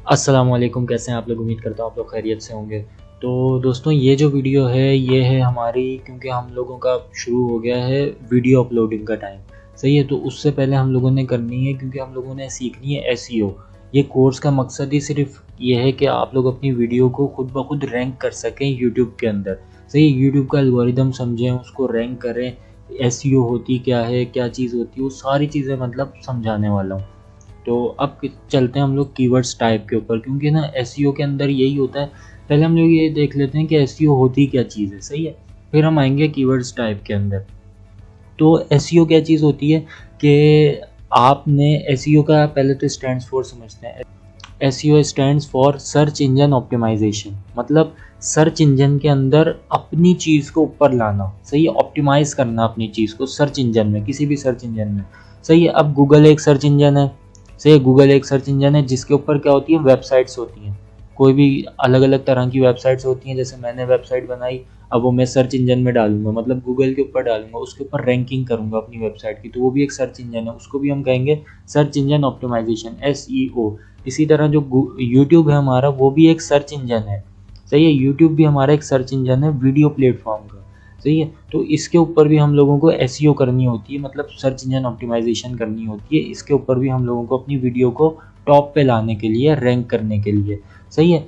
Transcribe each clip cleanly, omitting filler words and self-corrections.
अस्सलाम वालेकुम। कैसे हैं आप लोग? उम्मीद करता हूँ आप लोग खैरियत से होंगे। तो दोस्तों ये जो वीडियो है ये है हमारी, क्योंकि हम लोगों का शुरू हो गया है वीडियो अपलोडिंग का टाइम। सही है, तो उससे पहले हम लोगों ने करनी है, क्योंकि हम लोगों ने सीखनी है एसईओ। ये कोर्स का मकसद ही सिर्फ ये है कि आप लोग अपनी वीडियो को खुद ब खुद रैंक कर सकें यूट्यूब के अंदर। सही है, यूट्यूब का एल्गोरिदम समझें, उसको रैंक करें। एसईओ होती क्या है, क्या चीज़ होती है, वो सारी चीज़ें मतलब समझाने वाला हूँ। तो अब चलते हैं हम लोग कीवर्ड्स टाइप के ऊपर, क्योंकि ना एसईओ के अंदर यही होता है। पहले हम लोग ये देख लेते हैं कि एसईओ होती क्या चीज़ है। सही है, फिर हम आएंगे कीवर्ड्स टाइप के अंदर। तो एसईओ क्या चीज़ होती है कि आपने एसईओ का पहले तो स्टैंड्स फॉर समझते हैं। SEO stands for search engine optimization, मतलब सर्च इंजन के अंदर अपनी चीज़ को ऊपर लाना। सही है, ऑप्टिमाइज करना अपनी चीज़ को सर्च इंजन में, किसी भी सर्च इंजन में। सही है, अब गूगल एक सर्च इंजन है। सही, गूगल एक सर्च इंजन है जिसके ऊपर क्या होती है, वेबसाइट्स होती हैं। कोई भी अलग अलग तरह की वेबसाइट्स होती हैं। जैसे मैंने वेबसाइट बनाई, अब वो मैं सर्च इंजन में डालूंगा, मतलब गूगल के ऊपर डालूंगा, उसके ऊपर रैंकिंग करूंगा अपनी वेबसाइट की, तो वो भी एक सर्च इंजन है। उसको भी हम कहेंगे सर्च इंजन ऑप्टिमाइजेशन, एसईओ। इसी तरह जो यूट्यूब है हमारा, वो भी एक सर्च इंजन है। सही है, यूट्यूब भी हमारा एक सर्च इंजन है वीडियो प्लेटफॉर्म का। सही है, तो इसके ऊपर भी हम लोगों को एसईओ करनी होती है, मतलब सर्च इंजन ऑप्टिमाइजेशन करनी होती है। इसके ऊपर भी हम लोगों को अपनी वीडियो को टॉप पे लाने के लिए, रैंक करने के लिए। सही है,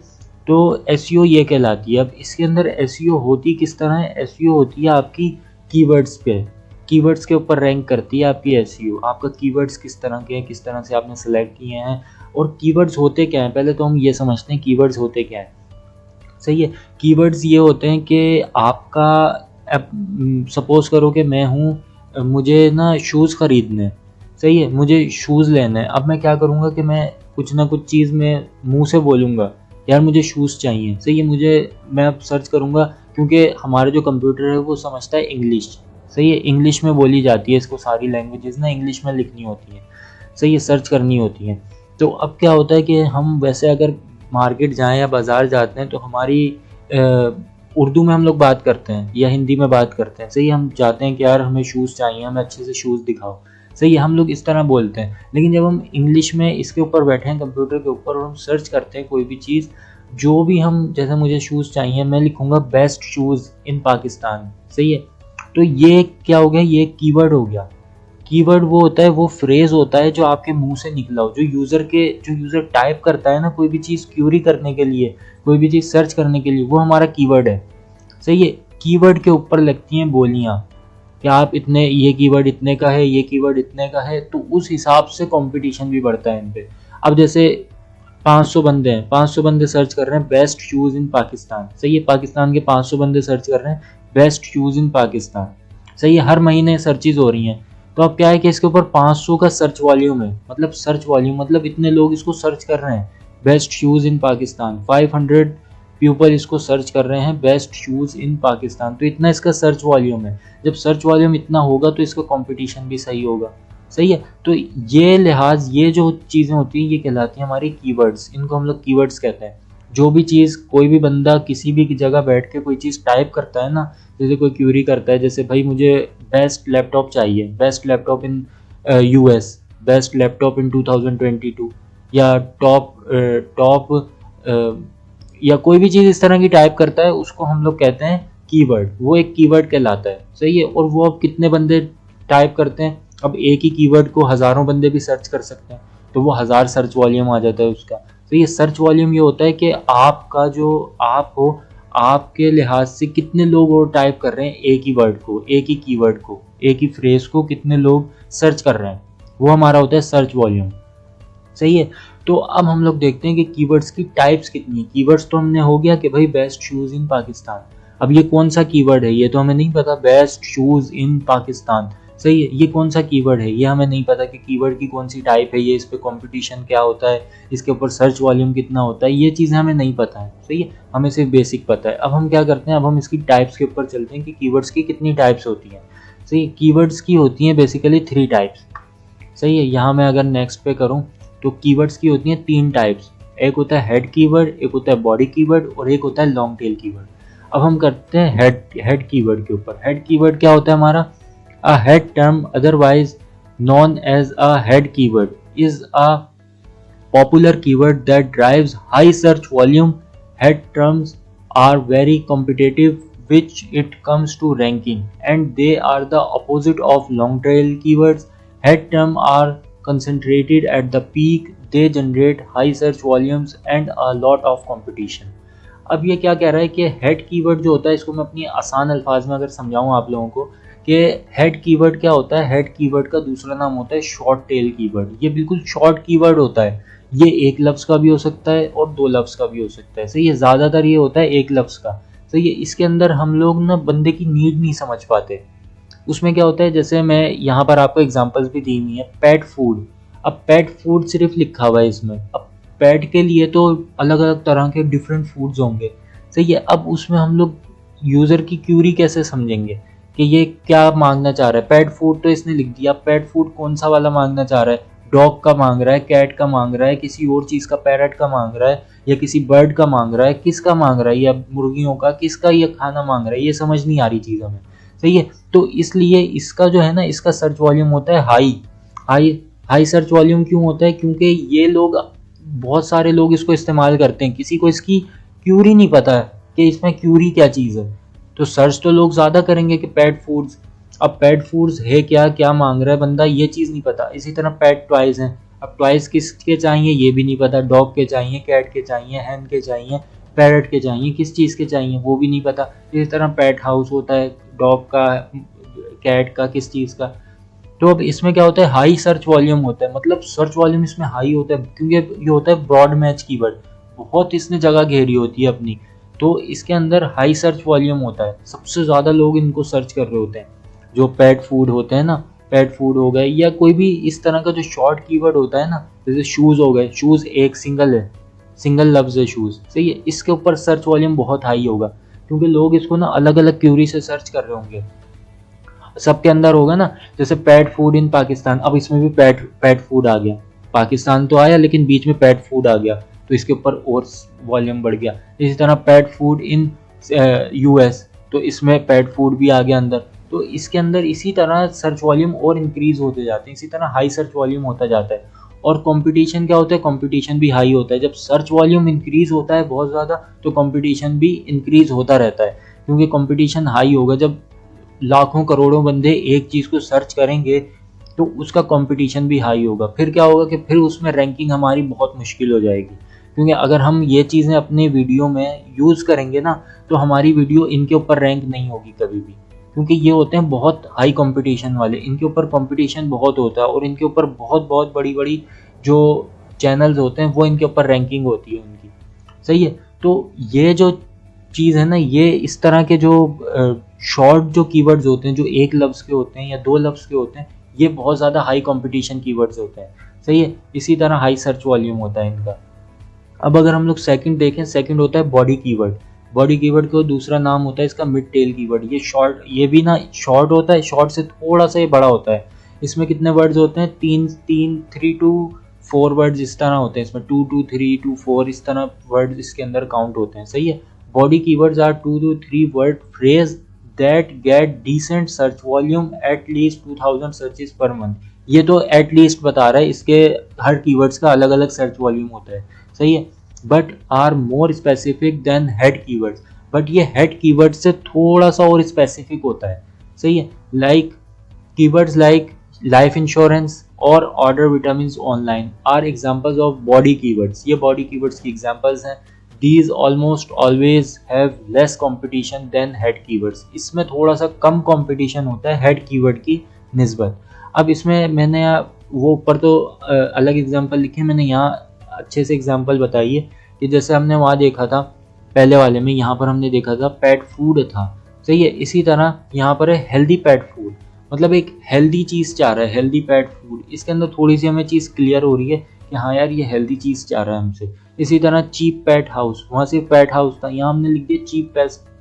तो एसईओ ये कहलाती है। अब इसके अंदर एसईओ होती किस तरह है? एसईओ होती है आपकी कीवर्ड्स पे, कीवर्ड्स के ऊपर रैंक करती है आपकी एसईओ। आपका कीवर्ड्स किस तरह के हैं, किस तरह से आपने सेलेक्ट किए हैं, और कीवर्ड्स होते क्या हैं। पहले तो हम ये समझते हैं कीवर्ड्स होते क्या हैं। सही है, कीवर्ड्स ये होते हैं कि आपका, सपोज करो कि मैं हूँ, मुझे ना शूज़ ख़रीदने। सही है, मुझे शूज़ लेने हैं। अब मैं क्या करूँगा कि मैं कुछ ना कुछ चीज़ में मुंह से बोलूँगा, यार मुझे शूज़ चाहिए। सही है, मैं अब सर्च करूँगा, क्योंकि हमारा जो कंप्यूटर है वो समझता है इंग्लिश। सही है, इंग्लिश में बोली जाती है, इसको सारी लैंग्वेजेस ना इंग्लिश में लिखनी होती है। सही है, सर्च करनी होती है। तो अब क्या होता है कि हम वैसे अगर मार्केट जाएँ या बाज़ार जाते हैं, तो हमारी उर्दू में हम लोग बात करते हैं या हिंदी में बात करते हैं। सही, हम चाहते हैं कि यार हमें शूज़ चाहिए, हमें अच्छे से शूज़ दिखाओ। सही है, हम लोग इस तरह बोलते हैं। लेकिन जब हम इंग्लिश में इसके ऊपर बैठे हैं कंप्यूटर के ऊपर, और हम सर्च करते हैं कोई भी चीज़, जो भी हम, जैसे मुझे शूज़ चाहिए, मैं लिखूँगा बेस्ट शूज़ इन पाकिस्तान। सही है, तो ये क्या हो गया, ये कीवर्ड हो गया। कीवर्ड वो होता है, वो फ्रेज होता है जो आपके मुंह से निकला हो, जो यूज़र टाइप करता है ना कोई भी चीज़ क्यूरी करने के लिए, कोई भी चीज़ सर्च करने के लिए, वो हमारा कीवर्ड है। सही है, कीवर्ड के ऊपर लगती हैं बोलियाँ कि आप इतने, ये कीवर्ड इतने का है, ये कीवर्ड इतने का है, तो उस हिसाब से कंपटीशन भी बढ़ता है इन पे। अब जैसे 500 बंदे हैं, 500 बंदे सर्च कर रहे हैं बेस्ट शूज़ इन पाकिस्तान। सही है, पाकिस्तान के 500 बंदे सर्च कर रहे हैं बेस्ट शूज़ इन पाकिस्तान। सही है, हर महीने सर्चेज हो रही हैं। तो अब क्या है कि इसके ऊपर 500 का सर्च वॉल्यूम है, मतलब सर्च वॉल्यूम मतलब इतने लोग इसको सर्च कर रहे हैं बेस्ट शूज़ इन पाकिस्तान। 500 पीपल इसको सर्च कर रहे हैं बेस्ट शूज़ इन पाकिस्तान। तो इतना इसका सर्च वॉल्यूम है। जब सर्च वॉल्यूम इतना होगा तो इसका कंपटीशन भी सही होगा। सही है, तो ये लिहाज, ये जो चीज़ें होती हैं ये कहलाती हैं हमारी कीवर्ड्स। इनको हम लोग कीवर्ड्स कहते हैं। जो भी चीज़, कोई भी बंदा किसी भी जगह बैठ के कोई चीज़ टाइप करता है ना, जैसे कोई क्यूरी करता है, जैसे भाई मुझे बेस्ट लैपटॉप चाहिए, best laptop in US, best laptop in 2022, या टॉप टॉप या कोई भी चीज़ इस तरह की टाइप करता है, उसको हम लोग कहते हैं कीवर्ड। वो एक कीवर्ड कहलाता है। सही है, और वो अब कितने बंदे टाइप करते हैं, अब एक ही कीवर्ड को हज़ारों बंदे भी सर्च कर सकते हैं, तो वो 1000 सर्च वॉल्यूम आ जाता है उसका। तो ये सर्च वॉल्यूम ये होता है कि आपका जो आप हो, आपके लिहाज से कितने लोग और टाइप कर रहे हैं एक ही वर्ड को, एक ही कीवर्ड को, एक ही फ्रेज को कितने लोग सर्च कर रहे हैं, वो हमारा होता है सर्च वॉल्यूम। सही है, तो अब हम लोग देखते हैं कि कीवर्ड्स की टाइप्स कितनी है। कीवर्ड्स तो हमने हो गया कि भाई बेस्ट शूज़ इन पाकिस्तान। अब ये कौन सा कीवर्ड है ये तो हमें नहीं पता, बेस्ट शूज़ इन पाकिस्तान। सही है, ये कौन सा कीवर्ड है ये हमें नहीं पता कि कीवर्ड की कौन सी टाइप है, ये इस पे कंपटीशन क्या होता है, इसके ऊपर सर्च वॉल्यूम कितना होता है, ये चीज़ें हमें नहीं पता है। सही है, हमें सिर्फ बेसिक पता है। अब हम क्या करते हैं, अब हम इसकी टाइप्स के ऊपर चलते हैं कि कीवर्ड्स की कितनी टाइप्स होती हैं। सही, कीवर्ड्स की होती हैं बेसिकली 3 टाइप्स। सही है, यहाँ मैं अगर नेक्स्ट पे करूँ तो कीवर्ड्स की होती हैं 3 टाइप्स। एक होता है हेड कीवर्ड, एक होता है बॉडी कीवर्ड, और एक होता है लॉन्ग टेल कीवर्ड। अब हम करते हैं हेड कीवर्ड के ऊपर। हेड कीवर्ड क्या होता है हमारा? A head term otherwise known as a head keyword is a popular keyword that drives high search volume. Head terms are very competitive which it comes to ranking, and they are the opposite of long tail keywords. Head terms are concentrated at the peak, they generate high search volumes and a lot of competition. अब ये क्या कह रहा है कि head keyword जो होता है, इसको मैं अपनी आसान अल्फाज में अगर समझाऊं आप लोगों को कि हेड कीवर्ड क्या होता है, हेड कीवर्ड का दूसरा नाम होता है शॉर्ट टेल कीवर्ड। ये बिल्कुल शॉर्ट कीवर्ड होता है, ये एक लफ्ज़ का भी हो सकता है और दो लफ्ज़ का भी हो सकता है, सही है। ज़्यादातर ये होता है एक लफ्ज़ का, सही है। इसके अंदर हम लोग ना बंदे की नीड नहीं समझ पाते। उसमें क्या होता है, जैसे मैं यहाँ पर आपको एग्जांपल्स भी दी हुई है, पेट फूड। अब पेट फूड सिर्फ लिखा हुआ है इसमें, अब पेट के लिए तो अलग अलग तरह के डिफरेंट फूड्स होंगे, सही है। अब उसमें हम लोग यूज़र की क्यूरी कैसे समझेंगे कि ये क्या मांगना चाह रहा है। पेट फूड तो इसने लिख दिया, पेट फूड कौन सा वाला मांगना चाह रहा है, डॉग का मांग रहा है, कैट का मांग रहा है, किसी और चीज़ का, पैरट का मांग रहा है, या किसी बर्ड का मांग रहा है, किसका मांग रहा है, या मुर्गियों का, किसका ये खाना मांग रहा है, ये समझ नहीं आ रही चीज़ हमें, सही है। तो इसलिए इसका जो है ना, इसका सर्च वॉल्यूम होता है हाई। हाई सर्च वॉल्यूम क्यों होता है, क्योंकि ये लोग, बहुत सारे लोग इसको इस्तेमाल करते हैं, किसी को इसकी क्यूरी नहीं पता है कि इसमें क्यूरी क्या चीज़ है, तो सर्च तो लोग ज़्यादा करेंगे कि पेट फूड्स। अब पेट फूड्स है क्या, क्या मांग रहा है बंदा, ये चीज़ नहीं पता। इसी तरह पेट टॉयज़ हैं, अब टॉयज़ किसके चाहिए ये भी नहीं पता, डॉग के चाहिए, कैट के चाहिए, हैन के चाहिए, पैरट के चाहिए, किस चीज़ के चाहिए वो भी नहीं पता। इसी तरह पेट हाउस होता है, डॉग का, कैट का, किस चीज़ का। तो अब इसमें क्या होता है, हाई सर्च वॉल्यूम होता है, मतलब सर्च वॉल्यूम इसमें हाई होता है, क्योंकि ये होता है ब्रॉड मैच कीवर्ड, बहुत इसने जगह घेरी होती है अपनी, तो इसके अंदर हाई सर्च वॉल्यूम होता है, सबसे ज़्यादा लोग इनको सर्च कर रहे होते हैं। जो पेट फूड होते हैं ना, पेट फूड हो गए, या कोई भी इस तरह का जो शॉर्ट कीवर्ड होता है ना, जैसे शूज़ हो गए, शूज़ एक सिंगल है, सिंगल लफ्ज़ है शूज़, सही है। इसके ऊपर सर्च वॉल्यूम बहुत हाई होगा, क्योंकि लोग इसको ना अलग अलग क्यूरी से सर्च कर रहे होंगे। सबके अंदर होगा ना, जैसे पेट फूड इन पाकिस्तान, अब इसमें भी पेट फूड आ गया, पाकिस्तान तो आया लेकिन बीच में पेट फूड आ गया, तो इसके ऊपर और वॉल्यूम बढ़ गया। इसी तरह पेट फूड इन यूएस, तो इसमें पेट फूड भी आ गया अंदर, तो इसके अंदर इसी तरह सर्च वॉल्यूम और इंक्रीज होते जाते हैं, इसी तरह हाई सर्च वॉल्यूम होता जाता है। और कंपटीशन क्या होता है, कंपटीशन भी हाई होता है। जब सर्च वॉल्यूम इंक्रीज होता है बहुत ज़्यादा, तो कंपटीशन भी इंक्रीज होता रहता है, क्योंकि कंपटीशन हाई होगा। जब लाखों करोड़ों बंदे एक चीज़ को सर्च करेंगे तो उसका कंपटीशन भी हाई होगा। फिर क्या होगा कि फिर उसमें रैंकिंग हमारी बहुत मुश्किल हो जाएगी, क्योंकि अगर हम ये चीज़ें अपने वीडियो में यूज़ करेंगे ना, तो हमारी वीडियो इनके ऊपर रैंक नहीं होगी कभी भी, क्योंकि ये होते हैं बहुत हाई कंपटीशन वाले, इनके ऊपर कंपटीशन बहुत होता है, और इनके ऊपर बहुत बहुत बड़ी बड़ी जो चैनल्स होते हैं वो इनके ऊपर रैंकिंग होती है उनकी, सही है। तो ये जो चीज़ है ना, ये इस तरह के जो शॉर्ट जो कीवर्ड्स होते हैं, जो एक लफ्ज़ के होते हैं या दो लफ्ज़ के होते हैं, ये बहुत ज़्यादा हाई कंपटीशन कीवर्ड्स होते हैं, सही है। इसी तरह हाई सर्च वॉल्यूम होता है इनका। अब अगर हम लोग सेकंड देखें, सेकंड होता है बॉडी कीवर्ड। बॉडी कीवर्ड को दूसरा नाम होता है इसका मिड टेल कीवर्ड। ये शॉर्ट, ये भी ना शॉर्ट होता है, शॉर्ट से थोड़ा सा ये बड़ा होता है। इसमें कितने वर्ड्स होते हैं, 3 to 4 वर्ड्स इस तरह होते हैं इसमें, 2 to 3 to 4 इस तरह वर्ड्स इसके अंदर काउंट होते हैं, सही है। Body keywords are 2 to 3 word phrase that get decent search volume at least 2000 searches per month. ये तो एट लीस्ट बता रहा है, इसके हर कीवर्ड्स का अलग अलग सर्च वॉल्यूम होता है, सही है। But are more specific than head keywords, but ये हेड कीवर्ड से थोड़ा सा और स्पेसिफिक होता है, सही है। Like keywords like life insurance और order vitamin online are examples of body keywords. ये बॉडी कीवर्ड्स की एग्जाम्पल्स हैं। These almost always have less competition than head keywords। इसमें थोड़ा सा कम कंपटीशन होता है हेड कीवर्ड की निस्बत। अब इसमें मैंने वो ऊपर तो अलग एग्जांपल लिखे, मैंने यहाँ अच्छे से एग्जांपल बताई है कि जैसे हमने वहाँ देखा था पहले वाले में, यहाँ पर हमने देखा था पेट फूड था, सही है। इसी तरह यहाँ पर है हेल्दी पेट फूड, मतलब एक हेल्दी चीज़ चाह रहा है, हेल्दी पेट फूड। इसके अंदर थोड़ी सी हमें चीज़ क्लियर हो रही है कि हाँ यार ये हेल्दी चीज़ चाह रहा है हमसे। इसी तरह चीप पेट हाउस, वहाँ सिर्फ पेट हाउस था, यहाँ हमने लिख दिया चीप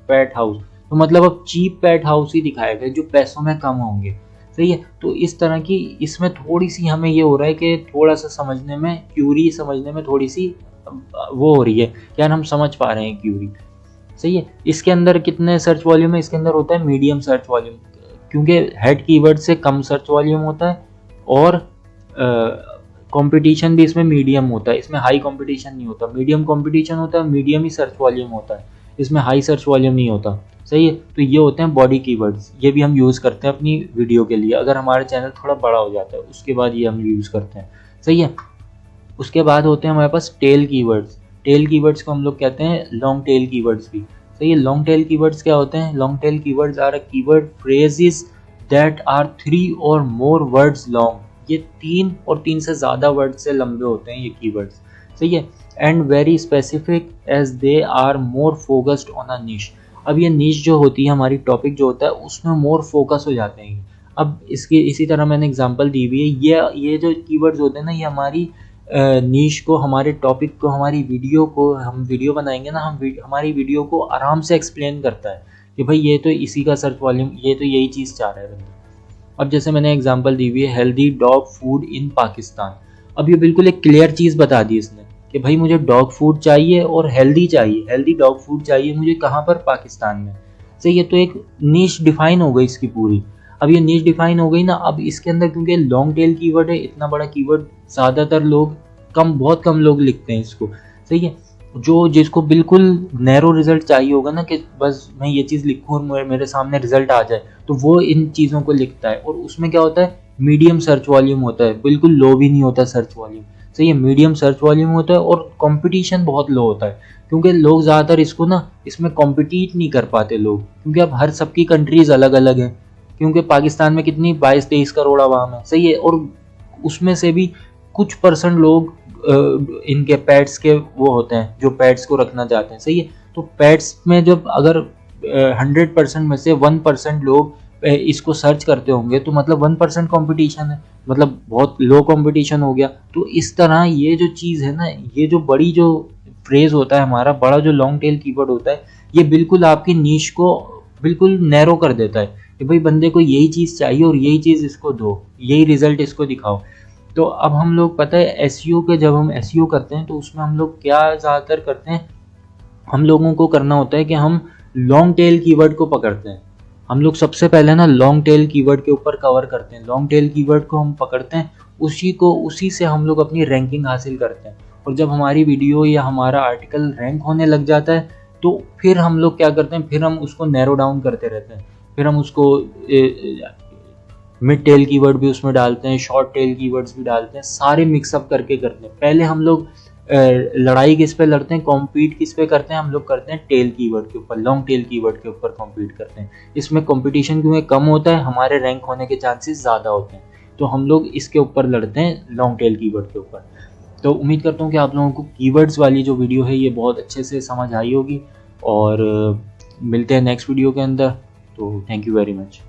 पेट हाउस, तो मतलब अब चीप पेट हाउस ही दिखाया गया जो पैसों में कम होंगे, सही है। तो इस तरह की इसमें थोड़ी सी हमें ये हो रहा है कि थोड़ा सा समझने में, क्यूरी समझने में थोड़ी सी वो हो रही है, यार हम समझ पा रहे हैं क्यूरी, सही है। इसके अंदर कितने सर्च वॉल्यूम है, इसके अंदर होता है मीडियम सर्च वॉल्यूम, क्योंकि हेड कीवर्ड से कम सर्च वॉल्यूम होता है और कंपटीशन भी इसमें मीडियम होता है, इसमें हाई कंपटीशन नहीं होता, मीडियम कंपटीशन होता है, मीडियम ही सर्च वॉल्यूम होता है, इसमें हाई सर्च वॉल्यूम नहीं होता। सही है, तो ये होते हैं बॉडी कीवर्ड्स, ये भी हम यूज़ करते हैं अपनी वीडियो के लिए। अगर हमारा चैनल थोड़ा बड़ा हो जाता है उसके बाद ये हम यूज़ करते हैं। सही है, उसके बाद होते हैं हमारे पास टेल कीवर्ड्स। टेल कीवर्ड्स को हम लोग कहते हैं लॉन्ग टेल कीवर्ड्स भी। सही है, लॉन्ग टेल कीवर्ड्स क्या होते हैं? Long tail keywords are a keyword phrases that are 3 और मोर वर्ड्स लॉन्ग। ये 3 और 3 से ज़्यादा वर्ड से लंबे होते हैं ये कीवर्ड्स। सही है, and very specific as they are more focused on a niche. अब ये निश जो होती है, हमारी टॉपिक जो होता है उसमें मोर फोकस हो जाते हैं। अब इसकी इसी तरह मैंने एग्जांपल दी हुई है, ये जो कीवर्ड्स होते हैं ना, ये हमारी नीश को, हमारे टॉपिक को, हमारी वीडियो को, हम वीडियो बनाएंगे ना, हमारी वीडियो को आराम से एक्सप्लेन करता है कि भाई ये तो इसी का सर्च वॉल्यूम, ये तो यही चीज़ चाह रहा है बंदा। अब जैसे मैंने एग्जांपल दी हुई है healthy dog food in Pakistan. अब ये बिल्कुल एक क्लियर चीज़ बता दी इसने कि भाई मुझे डॉग फूड चाहिए और हेल्दी चाहिए, हेल्दी डॉग फूड चाहिए मुझे, कहाँ पर? पाकिस्तान में। सही है, तो एक नीश डिफाइन हो गई इसकी पूरी। अब ये नीश डिफाइन हो गई ना, अब इसके अंदर क्योंकि लॉन्ग टेल कीवर्ड है, इतना बड़ा कीवर्ड ज़्यादातर लोग बहुत कम लोग लिखते हैं इसको। सही है, जो जिसको बिल्कुल नैरो रिजल्ट चाहिए होगा ना, कि बस मैं ये चीज़ लिखूँ और मेरे सामने रिजल्ट आ जाए, तो वो इन चीज़ों को लिखता है। और उसमें क्या होता है? मीडियम सर्च वॉल्यूम होता है, बिल्कुल लो भी नहीं होता सर्च वॉल्यूम। सही है, मीडियम सर्च वॉल्यूम होता है और कंपटीशन बहुत लो होता है, क्योंकि लोग ज़्यादातर इसको ना, इसमें कॉम्पिटिट नहीं कर पाते लोग, क्योंकि अब हर सबकी कंट्रीज़ अलग अलग हैं। क्योंकि पाकिस्तान में कितनी 22-23 करोड़ आवाम है। सही है, और उसमें से भी कुछ % लोग इनके पेट्स के वो होते हैं जो पेट्स को रखना चाहते हैं। सही है, तो पेट्स में जब अगर 100% में से 1% लोग इसको सर्च करते होंगे, तो मतलब 1% कंपटीशन है, मतलब बहुत लो कंपटीशन हो गया। तो इस तरह ये जो चीज़ है ना, ये जो बड़ी जो फ्रेज होता है हमारा, बड़ा जो लॉन्ग टेल कीवर्ड होता है, ये बिल्कुल आपकी नीश को बिल्कुल नैरो कर देता है कि भाई बंदे को यही चीज़ चाहिए और यही चीज़ इसको दो, यही रिजल्ट इसको दिखाओ। तो अब हम लोग, पता है, एसईओ के जब हम एसईओ करते हैं तो उसमें हम लोग क्या ज़्यादातर करते हैं, हम लोगों को करना होता है कि हम लॉन्ग टेल कीवर्ड को पकड़ते हैं। हम लोग सबसे पहले ना लॉन्ग टेल कीवर्ड के ऊपर कवर करते हैं, लॉन्ग टेल कीवर्ड को हम पकड़ते हैं, उसी से हम लोग अपनी रैंकिंग हासिल करते हैं। और जब हमारी वीडियो या हमारा आर्टिकल रैंक होने लग जाता है, तो फिर हम लोग क्या करते हैं, फिर हम उसको नैरो डाउन करते रहते हैं, फिर हम उसको मिड टेल कीवर्ड भी उसमें डालते हैं, शॉर्ट टेल कीवर्ड्स भी डालते हैं, सारे मिक्सअप करके करते हैं। पहले हम लोग लड़ाई किस पे लड़ते हैं, कॉम्पीट किस पे करते हैं, हम लोग करते हैं टेल कीवर्ड के ऊपर, लॉन्ग टेल कीवर्ड के ऊपर कॉम्पीट करते हैं। इसमें कंपटीशन क्योंकि कम होता है, हमारे रैंक होने के चांसेस ज़्यादा होते हैं, तो हम लोग इसके ऊपर लड़ते हैं, लॉन्ग टेल कीवर्ड के ऊपर। तो उम्मीद करता हूँ कि आप लोगों को कीवर्ड्स वाली जो वीडियो है ये बहुत अच्छे से समझ आई होगी, और मिलते हैं नेक्स्ट वीडियो के अंदर। तो थैंक यू वेरी मच।